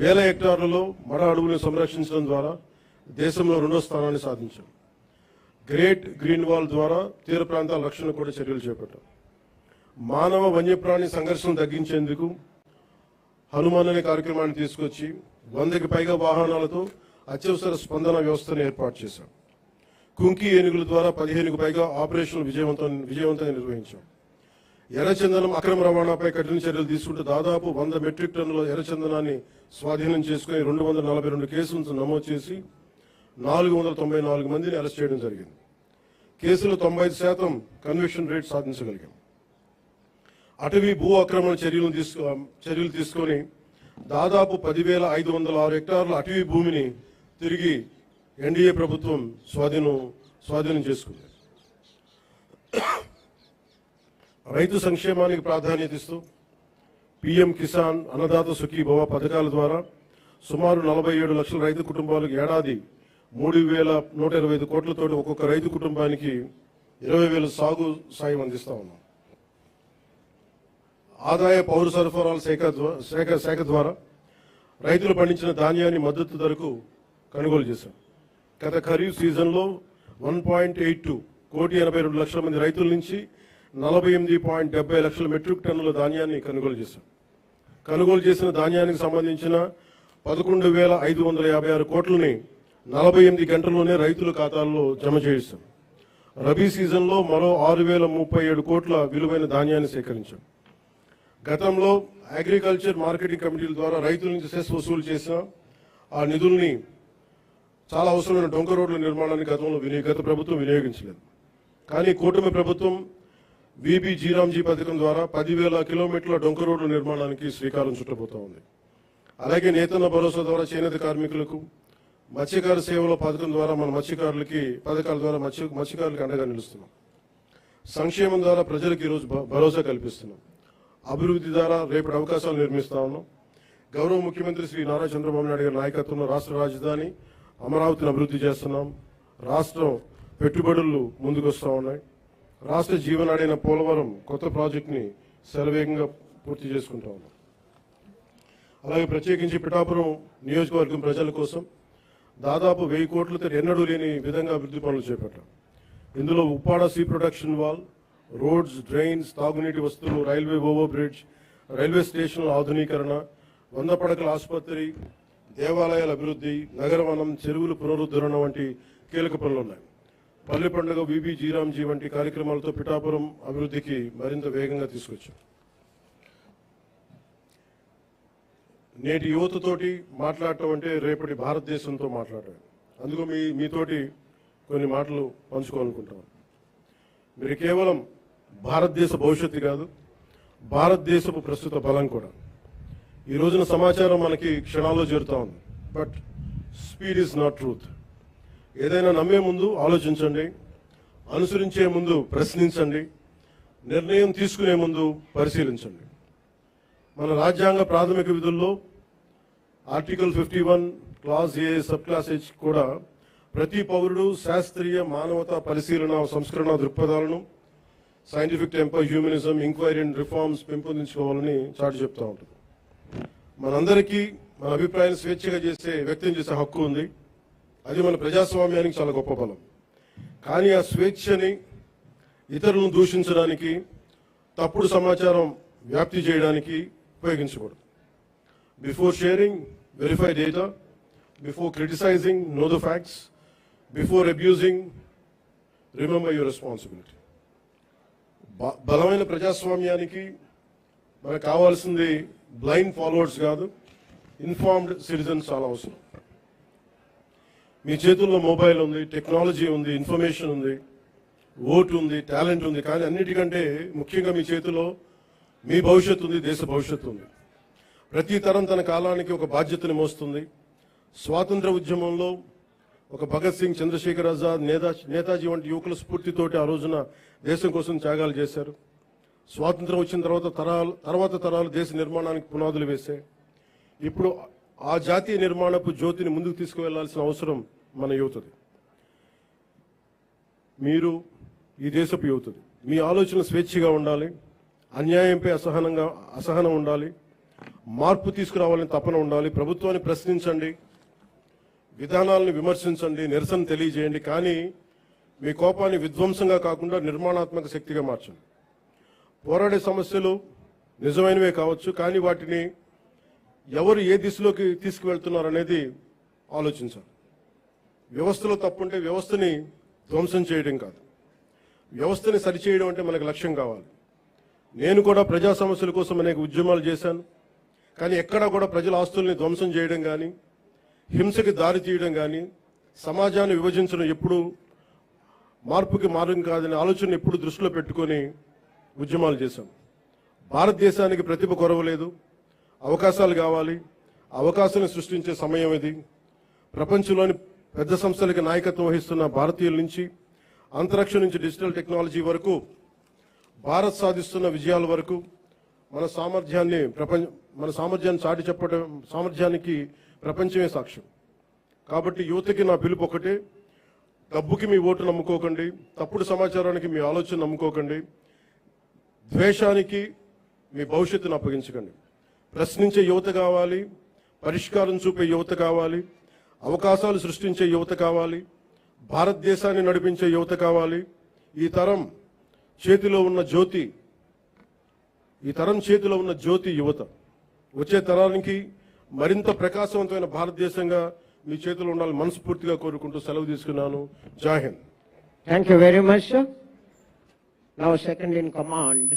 వేల హెక్టార్లలో మడ అడవులను సంరక్షించడం ద్వారా దేశంలో 2వ స్థానాన్ని సాధించాం. గ్రేట్ గ్రీన్ వాల్ ద్వారా తీర ప్రాంతాల రక్షణ కూడా చర్యలు చేపట్టాం. మానవ వన్యప్రాణి సంఘర్షణ తగ్గించేందుకు హనుమాన్ అనే కార్యక్రమాన్ని తీసుకొచ్చి 100కి పైగా వాహనాలతో అత్యవసర స్పందన వ్యవస్థను ఏర్పాటు చేశాం. కుంకి ఏనుగుల ద్వారా 15కు పైగా ఆపరేషన్లు విజయవంతంగా నిర్వహించాం. ఎర్రచందనం అక్రమ రవాణాపై కఠిన చర్యలు తీసుకుంటూ దాదాపు 100 మెట్రిక్ టన్నుల ఎర్రచందనాన్ని స్వాధీనం చేసుకుని 242 కేసులను నమోదు చేసి 494 మందిని అరెస్ట్ చేయడం జరిగింది. కేసులో 95% కన్విక్షన్ రేట్ సాధించగలిగాం. అటవీ భూ ఆక్రమణ చర్యలు తీసుకొని దాదాపు 10,506 హెక్టార్ల అటవీ భూమిని తిరిగి ఎన్డీఏ ప్రభుత్వం స్వాధీనం చేసుకుంది. రైతు సంక్షేమానికి ప్రాధాన్యత ఇస్తూ పీఎం కిసాన్, అన్నదాత సుఖీభవ పథకాల ద్వారా సుమారు 47 లక్షల రైతు కుటుంబాలకు ఏడాది 3,125 కోట్లతో ఒక్కొక్క రైతు కుటుంబానికి 20,000 సాగు సాయం అందిస్తా ఉన్నాం. ఆదాయ పౌర సరఫరాల శాఖ ద్వారా రైతులు పండించిన ధాన్యాన్ని మద్దతు ధరకు కొనుగోలు చేశాం. గత ఖరీఫ్ సీజన్లో 1.82 కోటి 82 లక్షల మంది రైతుల నుంచి 48.70 లక్షల మెట్రిక్ టన్నుల ధాన్యాన్ని కొనుగోలు చేశాం. కొనుగోలు చేసిన ధాన్యానికి సంబంధించిన 11,556 కోట్లని 48 గంటల్లోనే రైతుల ఖాతాల్లో జమ చేయిస్తాం. రబీ సీజన్లో మరో 6,037 కోట్ల విలువైన ధాన్యాన్ని సేకరించాం. గతంలో అగ్రికల్చర్ మార్కెటింగ్ కమిటీల ద్వారా రైతుల నుంచి సెస్ వసూలు చేసిన ఆ నిధుల్ని చాలా అవసరమైన డొంక రోడ్ల నిర్మాణానికి గత ప్రభుత్వం వినియోగించలేదు. కానీ కూటమి ప్రభుత్వం విబి జీరాంజీ పథకం ద్వారా 10,000 కిలోమీటర్ల డొంక రోడ్ల నిర్మాణానికి శ్రీకారం చుట్టబోతా ఉంది. అలాగే నేతన్న భరోసా ద్వారా చేనేత కార్మికులకు, మత్స్యకార సేవల పథకం ద్వారా పథకాల ద్వారా మత్స్యకారులకు అండగా నిలుస్తున్నాం. సంక్షేమం ద్వారా ప్రజలకు ఈరోజు భరోసా కల్పిస్తున్నాం. అభివృద్ధి ద్వారా రేపటి అవకాశాలు నిర్మిస్తా ఉన్నాం. గౌరవ ముఖ్యమంత్రి శ్రీ నారా చంద్రబాబు నాయుడు గారి నాయకత్వంలో రాష్ట్ర రాజధాని అమరావతిని అభివృద్ధి చేస్తున్నాం. రాష్ట్రం పెట్టుబడులు ముందుకు వస్తూ ఉన్నాయి. రాష్ట్ర జీవనాడైన పోలవరం కొత్త ప్రాజెక్టుని శరవేగంగా పూర్తి చేసుకుంటా ఉన్నాం. అలాగే ప్రత్యేకించి పిఠాపురం నియోజకవర్గం ప్రజల కోసం దాదాపు 1000 కోట్లతో ఎన్నడూ లేని విధంగా అభివృద్ధి పనులు చేపట్టాం. ఇందులో Uppada sea protection wall, roads, drains, తాగునీటి వస్తువులు, రైల్వే ఓవర్ బ్రిడ్జ్, రైల్వే స్టేషన్ల ఆధునీకరణ, 100 పడకల ఆసుపత్రి, దేవాలయాల అభివృద్ధి, నగరవనం, చెరువుల పునరుద్ధరణ వంటి కీలక పనులు ఉన్నాయి. పల్లె పండుగ, విబి జీరాంజీ వంటి కార్యక్రమాలతో పిఠాపురం అభివృద్ధికి మరింత వేగంగా తీసుకొచ్చాం. నేటి యువతతోటి మాట్లాడటం అంటే రేపటి భారతదేశంతో మాట్లాడటం. అందుకు మీతోటి కొన్ని మాటలు పంచుకోవాలనుకుంటాం. మీరు కేవలం భారతదేశ భవిష్యత్తు కాదు, భారతదేశపు ప్రస్తుత బలం కూడా. ఈ రోజున సమాచారం మనకి క్షణాల్లో చేరుతా ఉంది. But speed is not truth. ఏదైనా నమ్మే ముందు ఆలోచించండి, అనుసరించే ముందు ప్రశ్నించండి, నిర్ణయం తీసుకునే ముందు పరిశీలించండి. మన రాజ్యాంగ ప్రాథమిక విధుల్లో article 51 clause A sub clause H కూడా ప్రతి పౌరుడు శాస్త్రీయ మానవతా పరిశీలన సంస్కరణ దృక్పథాలను, scientific temper, humanism, enquiry and reforms పెంపొందించుకోవాలని చాటి చెప్తా ఉంటుంది. మనందరికీ మన అభిప్రాయాన్ని స్వేచ్ఛగా వ్యక్తం చేసే హక్కు ఉంది. అది మన ప్రజాస్వామ్యానికి చాలా గొప్ప బలం. కానీ ఆ స్వేచ్ఛని ఇతరులను దూషించడానికి, తప్పుడు సమాచారం వ్యాప్తి చేయడానికి ఉపయోగించకూడదు. Before sharing, verify data. Before criticizing, know the facts. Before abusing, remember your responsibility. బలమైన ప్రజాస్వామ్యానికి మనకు కావాల్సింది బ్లైండ్ ఫాలోవర్స్ కాదు, ఇన్ఫార్మ్డ్ సిటిజన్స్ చాలా అవసరం. మీ చేతుల్లో మొబైల్ ఉంది, టెక్నాలజీ ఉంది, ఇన్ఫర్మేషన్ ఉంది, ఓటు ఉంది, టాలెంట్ ఉంది. కానీ అన్నిటికంటే ముఖ్యంగా మీ చేతిలో మీ భవిష్యత్తు ఉంది, దేశ భవిష్యత్తు ఉంది. ప్రతి తరం తన కాలానికి ఒక బాధ్యతని మోస్తుంది. స్వాతంత్ర ఉద్యమంలో ఒక భగత్ సింగ్, చంద్రశేఖర్ ఆజాద్, నేతాజీ వంటి యువకుల స్ఫూర్తితోటి ఆ రోజున దేశం కోసం త్యాగాలు చేశారు. స్వాతంత్రం వచ్చిన తర్వాత తరాలు దేశ నిర్మాణానికి పునాదులు వేశాయి. ఇప్పుడు ఆ జాతీయ నిర్మాణపు జ్యోతిని ముందుకు తీసుకువెళ్లాల్సిన అవసరం మన యువతది. మీరు ఈ దేశపు యువతది. మీ ఆలోచన స్వేచ్ఛగా ఉండాలి, అన్యాయంపై అసహనం ఉండాలి, మార్పు తీసుకురావాలని తపన ఉండాలి. ప్రభుత్వాన్ని ప్రశ్నించండి, విధానాలను విమర్శించండి, నిరసన తెలియజేయండి. కానీ మీ కోపాన్ని విధ్వంసంగా కాకుండా నిర్మాణాత్మక శక్తిగా మార్చండి. పోరాడే సమస్యలు నిజమైనవే కావచ్చు, కానీ వాటిని ఎవరు ఏ దిశలోకి తీసుకువెళ్తున్నారనేది ఆలోచించాలి. వ్యవస్థలో తప్పుంటే వ్యవస్థని ధ్వంసం చేయడం కాదు, వ్యవస్థని సరిచేయడం అంటే మనకు లక్ష్యం కావాలి. నేను కూడా ప్రజా సమస్యల కోసం అనేక ఉద్యమాలు చేశాను. కానీ ఎక్కడా కూడా ప్రజల ఆస్తుల్ని ధ్వంసం చేయడం కానీ, హింసకి దారి తీయడం కానీ, సమాజాన్ని విభజించడం ఎప్పుడు మార్పుకి మార్గం కాదనే ఆలోచన ఎప్పుడు దృష్టిలో పెట్టుకొని ఉద్యమాలు చేశాం. భారతదేశానికి ప్రతిభ కొరవలేదు, అవకాశాలు కావాలి. అవకాశాలను సృష్టించే సమయం ఇది. ప్రపంచంలోని పెద్ద సంస్థలకి నాయకత్వం వహిస్తున్న భారతీయుల నుంచి, అంతరిక్షం నుంచి డిజిటల్ టెక్నాలజీ వరకు, భారత్ సాధిస్తున్న విజయాల వరకు మన సామర్థ్యాన్ని చాటి చెప్పడం, సామర్థ్యానికి ప్రపంచమే సాక్ష్యం. కాబట్టి యువతకి నా పిలుపు ఒకటే: డబ్బుకి మీ ఓటు నమ్ముకోకండి, తప్పుడు సమాచారానికి మీ ఆలోచన నమ్ముకోకండి, ద్వేషానికి మీ భవిష్యత్తును అప్పగించకండి. ప్రశ్నించే యువత కావాలి, పరిష్కారం చూపే యువత కావాలి, అవకాశాలు సృష్టించే యువత కావాలి, భారతదేశాన్ని నడిపించే యువత కావాలి. ఈ తరం చేతిలో ఉన్న జ్యోతి యువత. వచ్చే తరానికి మరింత ప్రకాశవంతమైన భారతదేశంగా మీ చేతిలో ఉండాలని మనస్ఫూర్తిగా కోరుకుంటూ సెలవు తీసుకున్నాను. జై Hind. Thank you very much, sir. Now second in command,